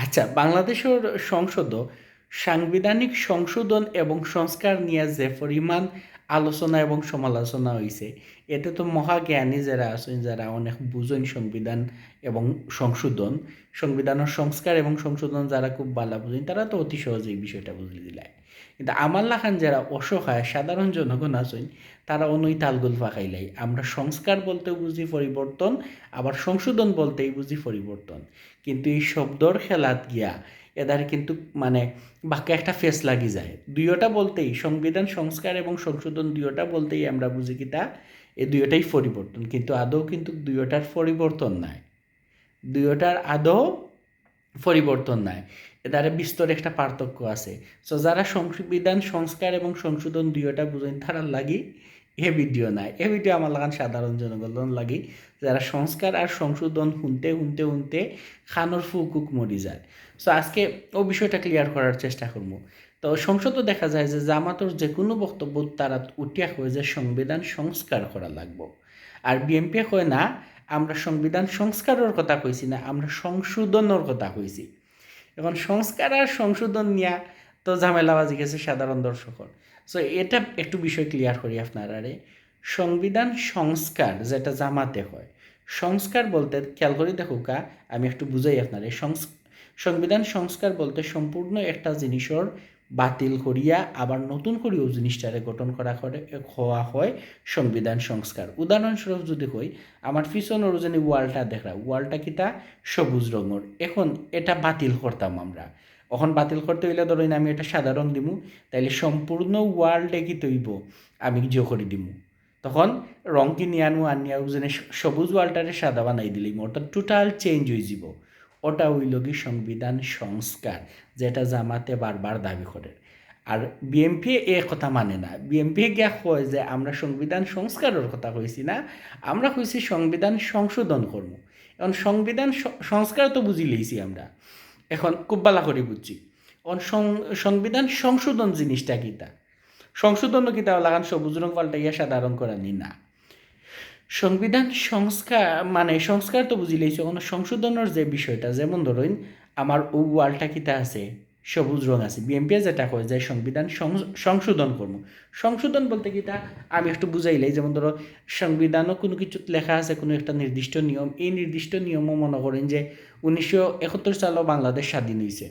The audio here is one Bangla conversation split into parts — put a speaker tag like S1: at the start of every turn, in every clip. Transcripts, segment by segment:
S1: আচ্ছা, বাংলাদেশের সংসদ সাংবিধানিক সংশোধন এবং সংস্কার নিয়ে যে পরিমাণ আলোচনা এবং সমালোচনা হইছে, এতে তো মহাজ্ঞানী যারা আছেন, যারা অনেক বুঝেন সংবিধান এবং সংবিধানের সংস্কার এবং সংশোধন যারা খুব ভালো বুঝেন, তারা তো অতি সহজেই বিষয়টা বুঝলে দিলায়। কিন্তু আমার লাখান যারা অসহায় সাধারণ জনগণ আছেন, তারা অনৈ তালগোল ফাঁকাইলাই। আমরা সংস্কার বলতেও বুঝি পরিবর্তন, আবার সংশোধন বলতেই বুঝি পরিবর্তন। কিন্তু এই শব্দর খেলাত গিয়া এদার কিন্তু মানে বাক্যে একটা ফেস লাগি যায়। দুইটা বলতেই সংবিধান সংস্কার এবং সংশোধন দুইটা বলতেই আমরা বুঝি কিতা এই দুইটাই পরিবর্তন, কিন্তু আদৌ কিন্তু দুইটার পরিবর্তন নাই। দুইটার আদৌ পরিবর্তন নাই, এদারে বিস্তর একটা পার্থক্য আছে। সো যারা সংবিধান সংস্কার এবং সংশোধন দুইটা বুঝেন তারা লাগি এ ভিডিও নাই। এ ভিডিও আমার লাগান সাধারণ জনগণ লাগি, যারা সংস্কার আর সংশোধন শুনতে খানোর ফুকুক মরি যায়। সো আজকে ও বিষয়টা ক্লিয়ার করার চেষ্টা করবো। তো সংসদও দেখা যায় যে জামাতর যে কোনো বক্তব্য তারা উঠিয়া হয়ে যে সংবিধান সংস্কার করা লাগবো, আর বিএনপি কয় না আমরা সংবিধান সংস্কারের কথা কইছি না, আমরা সংশোধনের কথা কইছি। এখন সংস্কার আর সংশোধন নিয়ে তো ঝামেলা বাজি গেছে সাধারণ দর্শকর। সো এটা একটু বিষয় ক্লিয়ার করি আপনারা। সংবিধান সংস্কার যেটা জামাতে হয়, সংস্কার বলতে খেয়াল করে দেখুকা, আমি একটু বুঝাই আপনারা। সংবিধান সংস্কার বলতে সম্পূর্ণ একটা জিনিসের বাতিল করিয়া আবার নতুন করিও জিনিসটারে গঠন করা হওয়া হয় সংবিধান সংস্কার। উদাহরণস্বরূপ যদি কই, আমার পিছনের যে ওয়ালটা দেখা, ওয়ালটা কিটা সবুজ রঙের, এখন এটা বাতিল করতাম আমরা। এখন বাতিল করতে হইলে ধরেন আমি এটা সাদা রং দিমু, তাইলে সম্পূর্ণ ওয়ালটা কি তৈব আমি জিও করে দিমু। তখন রং কি নিয়ে আনু আনিয়াও যেন সবুজ ওয়ালটারে সাদা বানাই দিলিম, অর্থাৎ টোটাল চেঞ্জ হয়ে যাব। ওটা হইল কি সংবিধান সংস্কার, যেটা জামাতে বারবার দাবি করে। আর বিএমপি এ কথা মানে না। বিএমপি গিয়া কয় যে আমরা সংবিধান সংস্কারের কথা কইছি না, আমরা কইছি সংবিধান সংশোধন করবো। এখন সংবিধান সংস্কার তো বুঝি লইছি আমরা, এখন খুব ভালো করে বুঝছি। এখন সংবিধান সংশোধন জিনিসটা কিতা, সংশোধনও কিতা লাগান সবুজ রং পাল্টাইয়া সাদা রং করানি না। সংবিধান সংস্কার মানে সংস্কার তো বুঝি লইছি, কোনো সংশোধনের যে বিষয়টা, যেমন ধরুন আমার ও ওয়ালটা কিতা আছে সবুজ রং আছে, বিএমপি যেটা কয় যে সংবিধান সংশোধন করবো। সংশোধন বলতে কিতা আমি একটু বুঝাইলাই, যেমন ধরো সংবিধানও কোনো কিছু লেখা আছে কোনো একটা নির্দিষ্ট নিয়ম, এই নির্দিষ্ট নিয়মও মনে করেন যে 1971 সালে বাংলাদেশ স্বাধীন হয়েছে।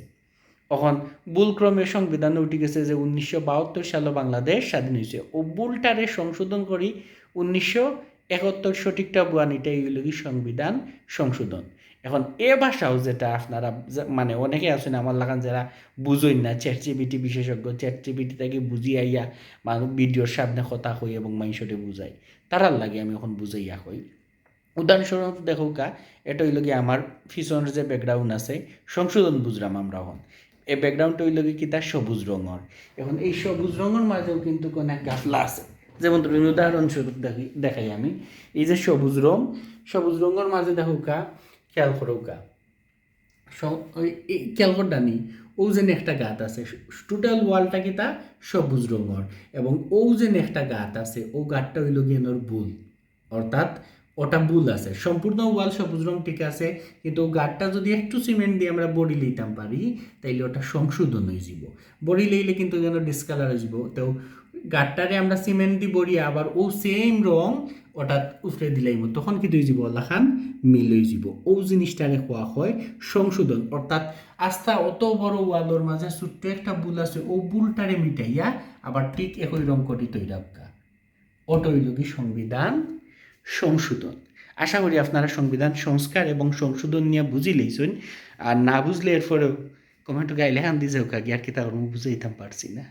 S1: এখন ভুলক্রমে সংবিধানে উঠে গেছে যে 1972 সালে বাংলাদেশ স্বাধীন হয়েছে, ও ভুলটারে সংশোধন করি 1971 সঠিকটা বুয়ানিটাই হইল কি সংবিধান সংশোধন। এখন এ ভাষাও যেটা আপনারা মানে অনেকে আছেন আমার লাগান যারা বুঝইন না, চ্যাট জিপিটি বিশেষজ্ঞ, চ্যাট জিপিটি থেকে বুঝি আইয়া মানুষ ভিডিওর সামনে কথা কই এবং মানুষকে বুঝাই, তারার লাগে আমি এখন বুঝাইয়া কই। উদাহরণস্বরূপ দেখো কা, এটা হইল কি আমার পিছনের যে ব্যাকগ্রাউন্ড আছে সংশোধন বুঝলাম আমরা এখন, এই ব্যাকগ্রাউন্ডটা হইল কি তার সবুজ রঙের। এখন এই সবুজ রঙের মাঝেও কিন্তু কোনো গাফলা আছে। যেমন ধরুন উদাহরণস্বরূপ দেখাই আমি, এই যে সবুজ রঙের মাঝে দেখো কা, খেয়াল করো কা, খেয়াল করটা নেই ও যে একটা গাত আছে, টোটাল ওয়ালটা কি তা সবুজ রঙের, এবং ও যে একটা গাত আছে ও গাতটা হইল গিয়ে ভুল, অর্থাৎ ওটা ভুল আছে। সম্পূর্ণ ওয়াল সবুজ রং ঠিক আছে, কিন্তু গাঢ়টা যদি একটু সিমেন্ট দিয়ে আমরা বড়ি লইতাম পারি, তাইলে ওটা সংশোধন হয়ে যাব। বড়ি লইলে কিন্তু যেন ডিসকালার হয়ে যাব, তো গাঢ়টারে আমরা সিমেন্ট দিয়ে বড়ি আবার ও সেম রং ওটা উফরে দিলাইব, তখন কিন্তু হয়ে যাব ওলাখান মিল হয়ে যাব। ও জিনিসটারে কোয়া হয় সংশোধন, অর্থাৎ আস্থা অত বড় ওয়ালের মাঝে ছোট্ট একটা ভুল আছে, ও ভুলটারে মিটাইয়া আবার ঠিক একই রং করি তৈরাবকা, ওটা হইল কি সংবিধান সংশোধন। আশা করি আপনারা সংবিধান সংস্কার এবং সংশোধন নিয়ে বুঝি লইছেন, আর না বুঝলে এরপরেও কমেন্ট গাইলে হান দিয়ে যাও কাকি, আর কি তা বুঝাইতাম পারছি না।